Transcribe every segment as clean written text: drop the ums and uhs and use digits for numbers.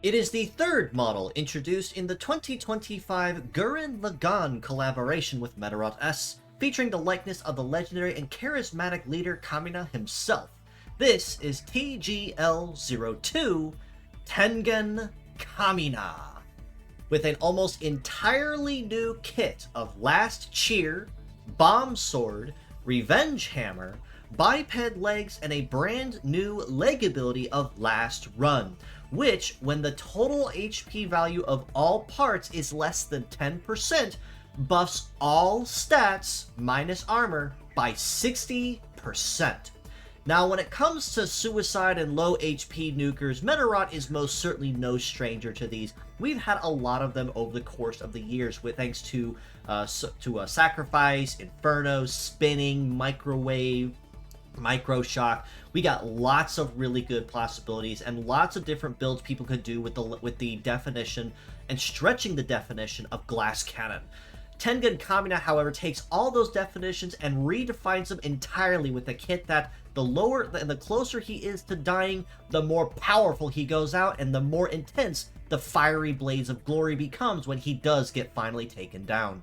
It is the third model introduced in the 2025 Gurren Lagann collaboration with Medarot S, featuring the likeness of the legendary and charismatic leader Kamina himself. This is TGL02 Tengen Kamina, with an almost entirely new kit of Last Cheer, Bomb Sword, Revenge Hammer, biped legs, and a brand new leg ability of Last Run, which, when the total HP value of all parts is less than 10%, buffs all stats minus armor by 60%. Now, when it comes to suicide and low HP nukers, Medarot is most certainly no stranger to these. We've had a lot of them over the course of the years, with thanks to Sacrifice, Inferno, Spinning, Microwave, Micro Shock. We got lots of really good possibilities and lots of different builds people could do with the definition and stretching the definition of Glass Cannon. Tengen Kamina, however, takes all those definitions and redefines them entirely with a kit that the closer he is to dying, the more powerful he goes out and the more intense the fiery blaze of glory becomes when he does get finally taken down.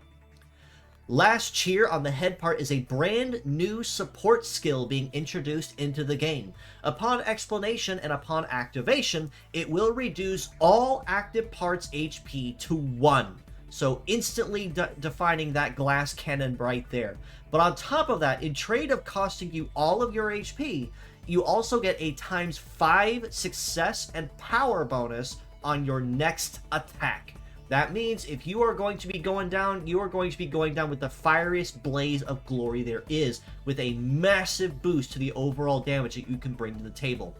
Last Cheer on the head part is a brand new support skill being introduced into the game. Upon explanation and upon activation, it will reduce all active parts HP to 1. So instantly defining that glass cannon right there. But on top of that, in trade of costing you all of your HP, you also get a ×5 success and power bonus on your next attack. That means if you are going to be going down, you are going to be going down with the fieriest blaze of glory there is, with a massive boost to the overall damage that you can bring to the table.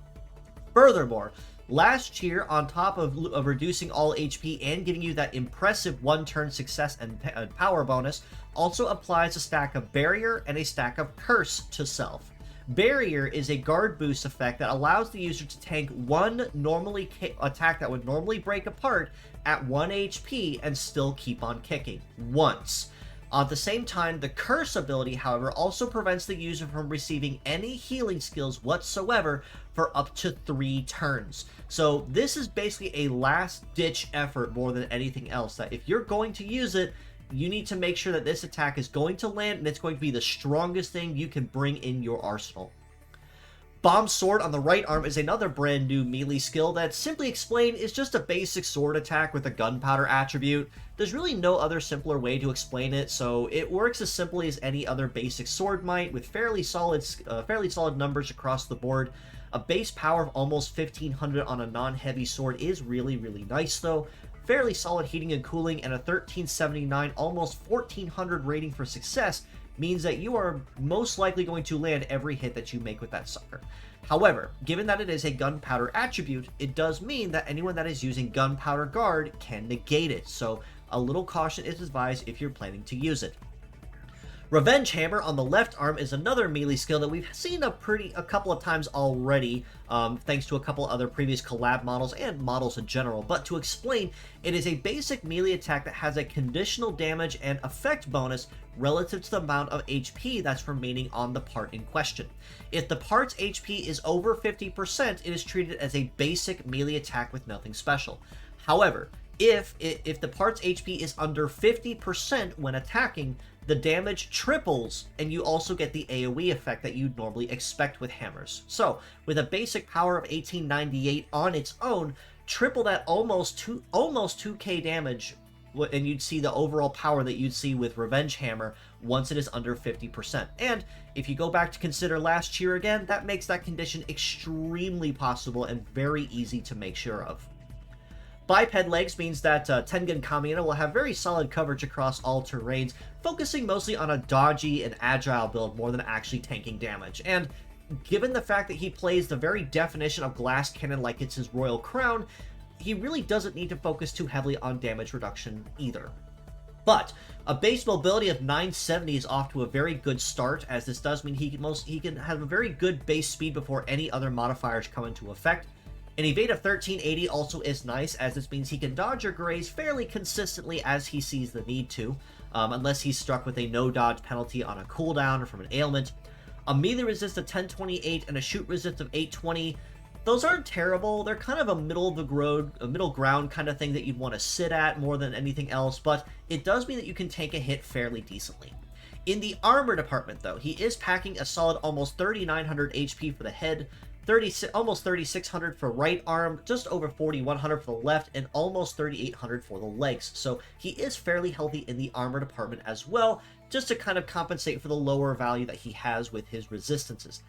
Furthermore, Last Cheer, on top of reducing all HP and giving you that impressive one-turn success and power bonus, also applies a stack of Barrier and a stack of Curse to self. Barrier is a guard boost effect that allows the user to tank one attack that would normally break apart at 1 HP and still keep on kicking once. At the same time, the Curse ability, however, also prevents the user from receiving any healing skills whatsoever for up to 3 turns. So this is basically a last-ditch effort more than anything else, that if you're going to use it, you need to make sure that this attack is going to land and it's going to be the strongest thing you can bring in your arsenal. Bomb Sword on the right arm is another brand new melee skill that, simply explained, is just a basic sword attack with a gunpowder attribute. There's really no other simpler way to explain it, so it works as simply as any other basic sword might, with fairly solid numbers across the board. A base power of almost 1500 on a non-heavy sword is really, really nice though. Fairly solid heating and cooling, and a 1379, almost 1400 rating for success means that you are most likely going to land every hit that you make with that sucker. However, given that it is a gunpowder attribute, it does mean that anyone that is using gunpowder guard can negate it, so a little caution is advised if you're planning to use it. Revenge Hammer on the left arm is another melee skill that we've seen a couple of times already, thanks to a couple other previous collab models and models in general. But to explain, it is a basic melee attack that has a conditional damage and effect bonus relative to the amount of HP that's remaining on the part in question. If the part's HP is over 50%, it is treated as a basic melee attack with nothing special. However, if the part's HP is under 50% when attacking, the damage triples, and you also get the AoE effect that you'd normally expect with hammers. So, with a basic power of 1898 on its own, triple that almost 2k damage, and you'd see the overall power that you'd see with Revenge Hammer once it is under 50%. And if you go back to consider Last Cheer again, that makes that condition extremely possible and very easy to make sure of. Biped legs means that Tengen Kamina will have very solid coverage across all terrains, focusing mostly on a dodgy and agile build more than actually tanking damage. And given the fact that he plays the very definition of Glass Cannon like it's his royal crown, he really doesn't need to focus too heavily on damage reduction either. But a base mobility of 970 is off to a very good start, as this does mean he can have a very good base speed before any other modifiers come into effect. An evade of 1380 also is nice, as this means he can dodge or graze fairly consistently as he sees the need to, unless he's struck with a no-dodge penalty on a cooldown or from an ailment. A melee resist of 1028 and a shoot resist of 820 those aren't terrible. They're kind of a middle of the road, a middle ground kind of thing that you'd want to sit at more than anything else, but it does mean that you can take a hit fairly decently. In the armor department, though, he is packing a solid almost 3,900 HP for the head, almost 3,600 for right arm, just over 4,100 for the left, and almost 3,800 for the legs. So he is fairly healthy in the armor department as well, just to kind of compensate for the lower value that he has with his resistances.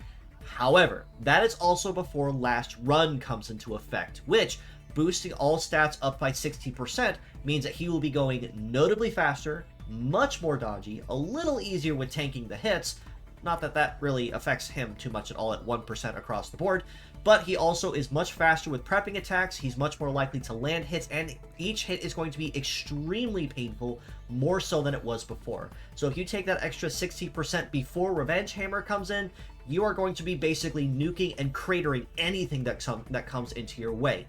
However, that is also before Last Run comes into effect, which, boosting all stats up by 60%, means that he will be going notably faster, much more dodgy, a little easier with tanking the hits. Not that that really affects him too much at all at 1% across the board, but he also is much faster with prepping attacks, he's much more likely to land hits, and each hit is going to be extremely painful, more so than it was before. So if you take that extra 60% before Revenge Hammer comes in, you are going to be basically nuking and cratering anything that comes into your way.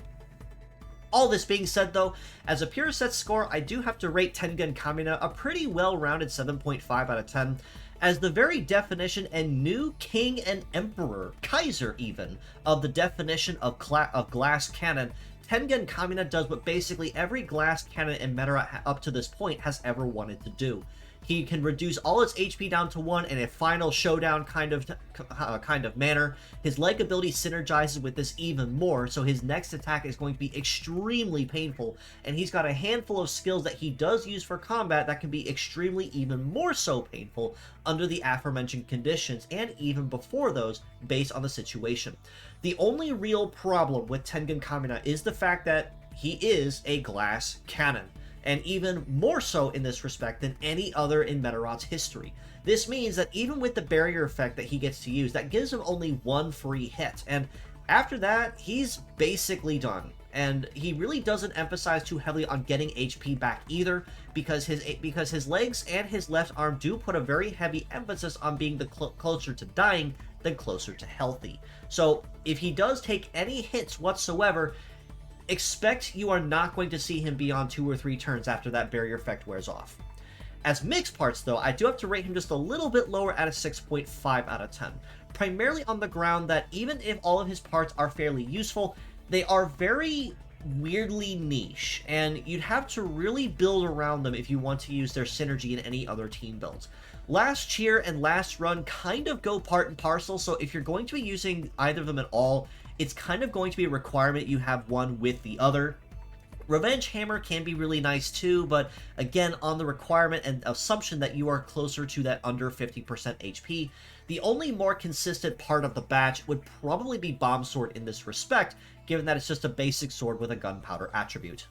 All this being said, though, as a pure set score, I do have to rate Tengen Kamina a pretty well-rounded 7.5 out of 10, as the very definition and new king and emperor, Kaiser even, of the definition of glass cannon. Tengen Kamina does what basically every glass cannon in meta up to this point has ever wanted to do. He can reduce all its HP down to 1 in a final showdown kind of manner. His leg ability synergizes with this even more, so his next attack is going to be extremely painful, and he's got a handful of skills that he does use for combat that can be extremely even more so painful under the aforementioned conditions, and even before those, based on the situation. The only real problem with Tengen Kamina is the fact that he is a glass cannon, and even more so in this respect than any other in Medarot's history. This means that even with the barrier effect that he gets to use, that gives him only one free hit, and after that, he's basically done. And he really doesn't emphasize too heavily on getting HP back either, because his legs and his left arm do put a very heavy emphasis on being closer to dying than closer to healthy. So if he does take any hits whatsoever, expect you are not going to see him beyond 2 or 3 turns after that barrier effect wears off. As mixed parts, though, I do have to rate him just a little bit lower at a 6.5 out of 10, primarily on the ground that even if all of his parts are fairly useful, they are very weirdly niche, and you'd have to really build around them if you want to use their synergy in any other team builds. Last Cheer and Last Run kind of go part and parcel, so if you're going to be using either of them at all, it's kind of going to be a requirement you have one with the other. Revenge Hammer can be really nice too, but again, on the requirement and assumption that you are closer to that under 50% HP. The only more consistent part of the batch would probably be Bomb Sword in this respect, given that it's just a basic sword with a gunpowder attribute.